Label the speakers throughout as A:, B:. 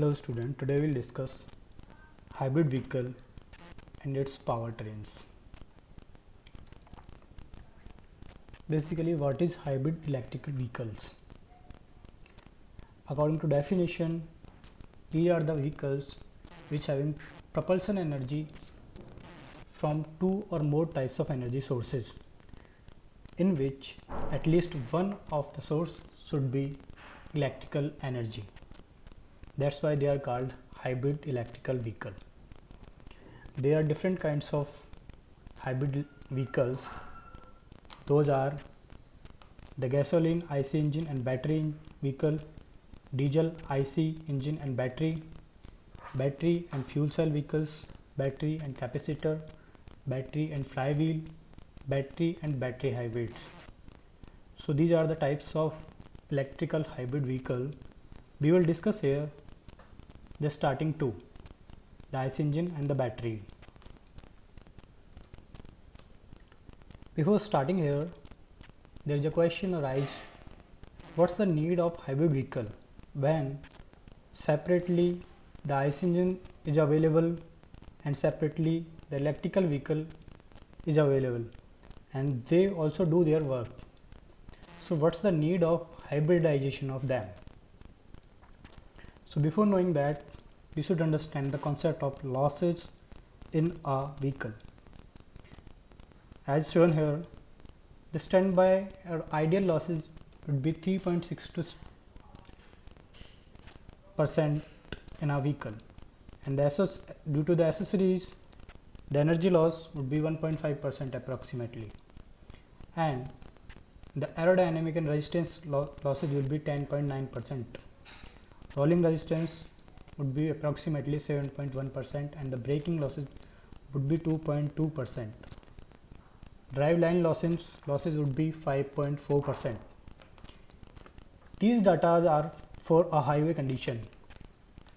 A: Hello student, today we'll discuss hybrid vehicle and its powertrains. Basically, what is hybrid electrical vehicles? According to definition, these are the vehicles which having propulsion energy from two or more types of energy sources, in which at least one of the source should be electrical energy. That's why they are called hybrid electrical vehicle. There are different kinds of hybrid vehicles. Those are the gasoline, IC engine and battery vehicle, diesel, IC engine and battery and fuel cell vehicles, battery and capacitor, battery and flywheel, battery and battery hybrids. So these are the types of electrical hybrid vehicle. We will discuss here the starting two, the IC engine and the battery. Before starting here, there is a question arises: what's the need of hybrid vehicle when separately the IC engine is available and separately the electrical vehicle is available and they also do their work? So what's the need of hybridization of them? So before knowing that, we should understand the concept of losses in a vehicle. As shown here, the standby or ideal losses would be 3.62% in a vehicle, and due to the accessories, the energy loss would be 1.5% approximately, and the aerodynamic and resistance losses will be 10.9%. Rolling resistance would be approximately 7.1%, and the braking losses would be 2.2%. Driveline losses would be 5.4%. These data are for a highway condition.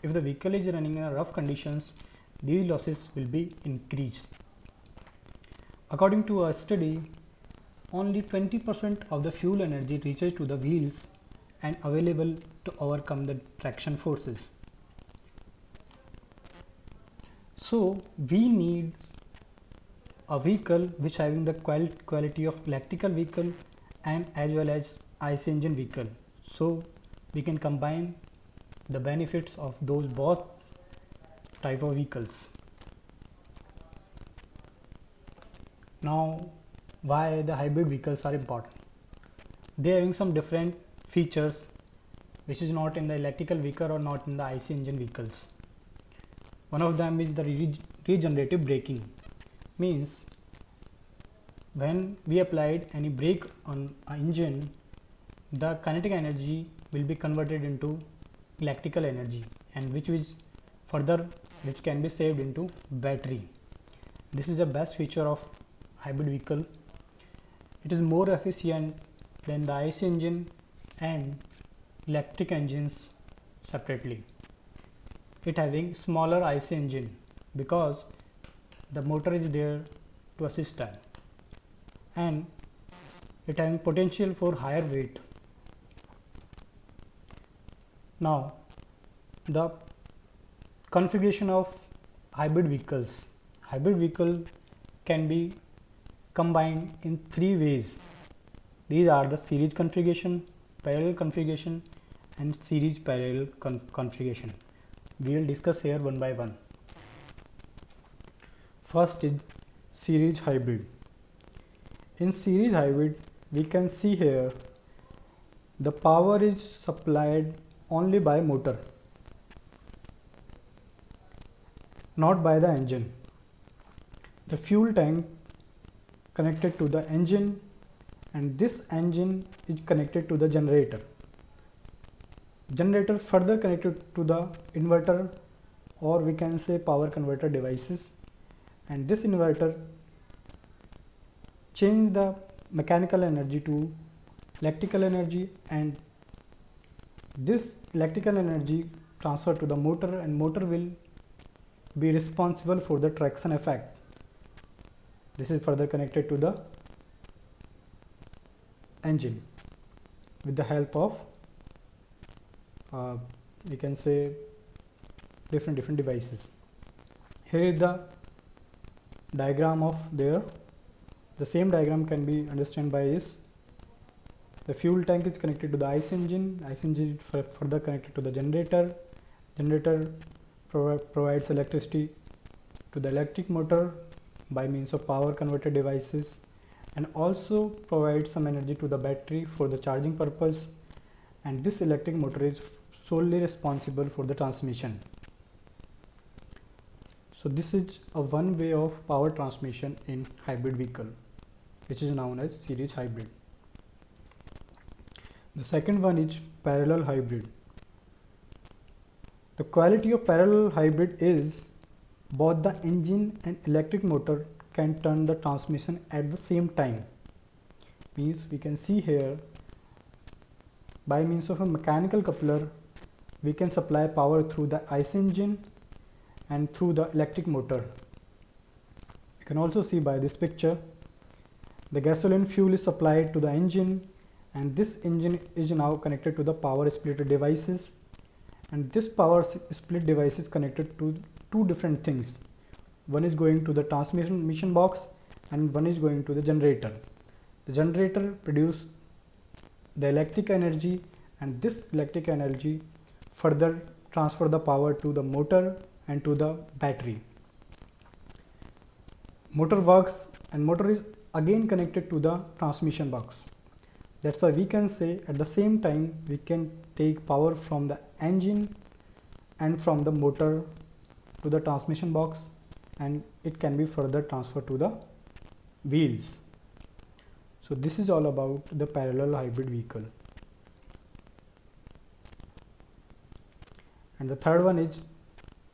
A: If the vehicle is running in rough conditions, these losses will be increased. According to a study, only 20% of the fuel energy reaches to the wheels and available to overcome the traction forces. So we need a vehicle which having the quality of electrical vehicle and as well as IC engine vehicle, so we can combine the benefits of those both type of vehicles. Now, why the hybrid vehicles are important? They are having some different features which is not in the electrical vehicle or not in the IC engine vehicles. One of them is the regenerative braking. Means when we applied any brake on an engine, the kinetic energy will be converted into electrical energy, and which can be saved into battery. This is the best feature of hybrid vehicle. It is more efficient than the IC engine and electric engines separately. It having smaller IC engine because the motor is there to assist them, and it having potential for higher weight. Now, the configuration of hybrid vehicles. Hybrid vehicle can be combined in three ways. These are the series configuration, parallel configuration and series parallel configuration. We will discuss here one by one. First is series hybrid. In series hybrid, we can see here the power is supplied only by motor, not by the engine. The fuel tank connected to the engine, and this engine is connected to the generator. Generator further connected to the inverter, or we can say power converter devices, and this inverter change the mechanical energy to electrical energy, and this electrical energy transfer to the motor, and motor will be responsible for the traction effect. This is further connected to the engine with the help of we can say different devices. Here is the diagram of there. The same diagram can be understood by this. The fuel tank is connected to the ICE engine is further connected to the generator. Generator provides electricity to the electric motor by means of power converter devices, and also provides some energy to the battery for the charging purpose, and this electric motor is solely responsible for the transmission. So this is a one way of power transmission in hybrid vehicle, which is known as series hybrid. The second one is parallel hybrid. The quality of parallel hybrid is both the engine and electric motor can turn the transmission at the same time. Means we can see here, by means of a mechanical coupler we can supply power through the ICE engine and through the electric motor. You can also see by this picture, the gasoline fuel is supplied to the engine, and this engine is now connected to the power splitter devices, and this power split device is connected to two different things. One is going to the transmission box and one is going to the generator. The generator produces the electric energy, and this electric energy further transfer the power to the motor and to the battery. Motor works, and motor is again connected to the transmission box. That's why we can say at the same time we can take power from the engine and from the motor to the transmission box, and it can be further transferred to the wheels. So this is all about the parallel hybrid vehicle. And the third one is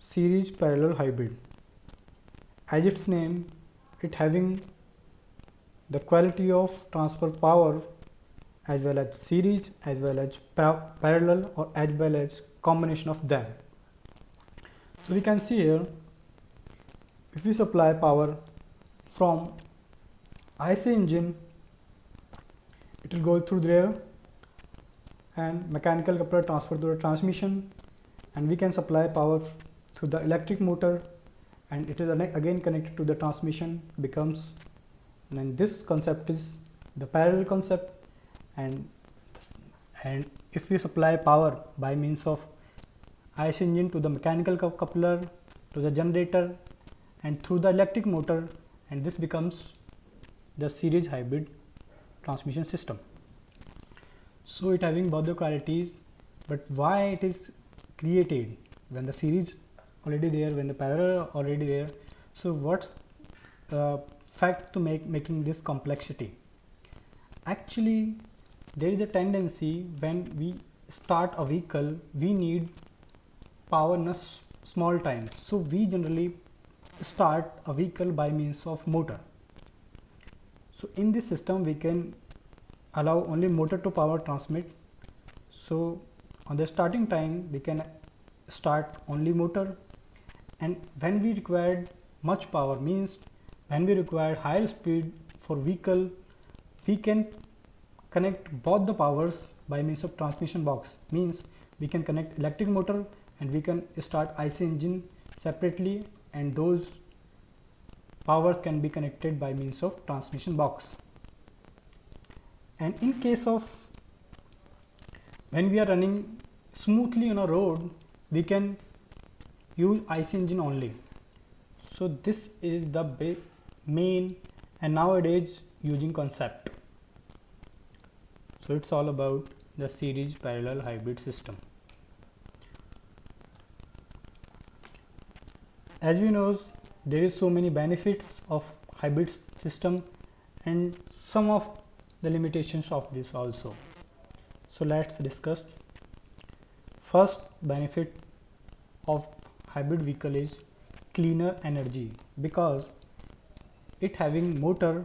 A: series parallel hybrid. As its name, it having the quality of transfer power as well as series, as well as parallel, or as well as combination of them. So we can see here, if we supply power from IC engine, it will go through there and mechanical coupler transfer to the transmission, and we can supply power through the electric motor, and it is again connected to the transmission becomes, and this concept is the parallel concept. And if we supply power by means of ICE engine to the mechanical coupler, to the generator, and through the electric motor, and this becomes the series hybrid transmission system. So it having both the qualities, but why it is created when the series already there, when the parallel already there? So what's fact to making this complexity? Actually, there is a tendency when we start a vehicle, we need power in a small time. So we generally start a vehicle by means of motor. So in this system we can allow only motor to power transmit. So on the starting time we can start only motor, and when we require much power, means when we require higher speed for vehicle, we can connect both the powers by means of transmission box. Means we can connect electric motor and we can start IC engine separately, and those powers can be connected by means of transmission box. And in case of when we are running smoothly on a road, we can use IC engine only. So this is the main and nowadays using concept. So it's all about the series parallel hybrid system. As we know, there is so many benefits of hybrid system and some of the limitations of this also. So let's discuss. First benefit of hybrid vehicle is cleaner energy, because it having motor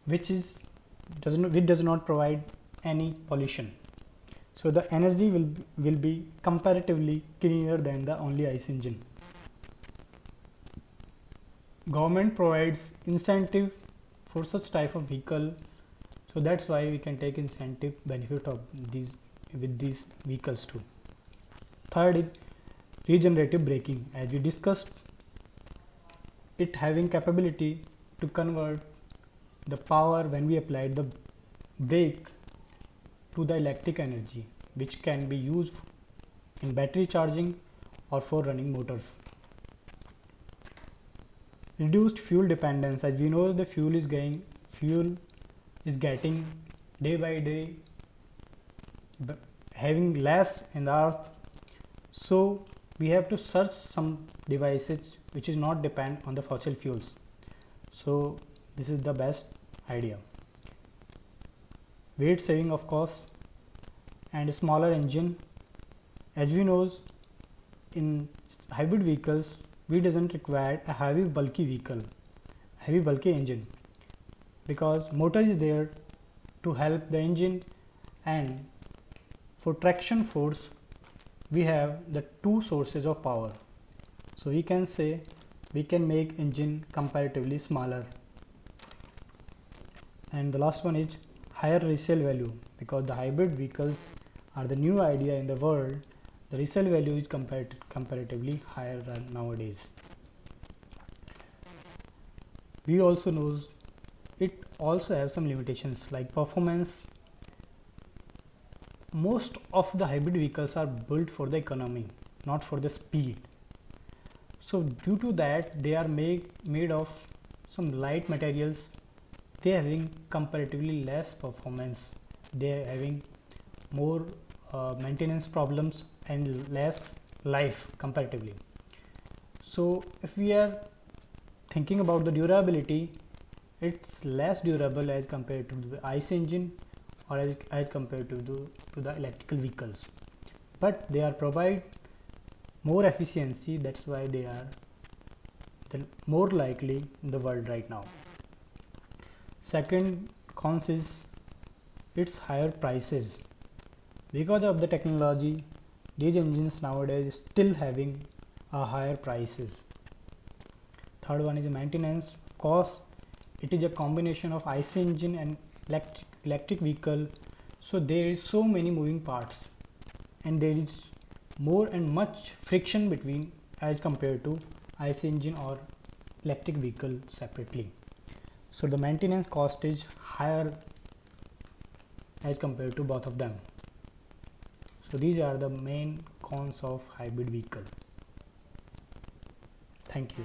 A: which does not provide any pollution. So the energy will be comparatively cleaner than the only ICE engine. Government provides incentive for such type of vehicle, so that's why we can take incentive benefit of these with these vehicles too. Third is regenerative braking, as we discussed, it having capability to convert the power when we applied the brake to the electric energy, which can be used in battery charging or for running motors. Reduced fuel dependence, as we know the fuel is getting day by day having less in the earth, so we have to search some devices which is not depend on the fossil fuels. So this is the best idea. Weight saving, of course, and smaller engine. As we know, in hybrid vehicles we doesn't require a heavy bulky engine, because motor is there to help the engine, and for traction force we have the two sources of power. So we can say we can make engine comparatively smaller. And the last one is higher resale value, because the hybrid vehicles are the new idea in the world. The resale value is comparatively higher than nowadays. We also know it also has some limitations like performance. Most of the hybrid vehicles are built for the economy, not for the speed. So due to that, they are made of some light materials. They are having comparatively less performance. They are having more maintenance problems and less life comparatively. So if we are thinking about the durability, it's less durable as compared to the ICE engine or as compared to the electrical vehicles, but they are provide more efficiency. That's why they are the more likely in the world right now. Second cons is its higher prices. Because of the technology, these engines nowadays still having a higher prices. Third one is maintenance cost. It is a combination of IC engine and electric vehicle, so there is so many moving parts and there is more and much friction between as compared to IC engine or electric vehicle separately. So the maintenance cost is higher as compared to both of them. So these are the main cons of hybrid vehicle. Thank you.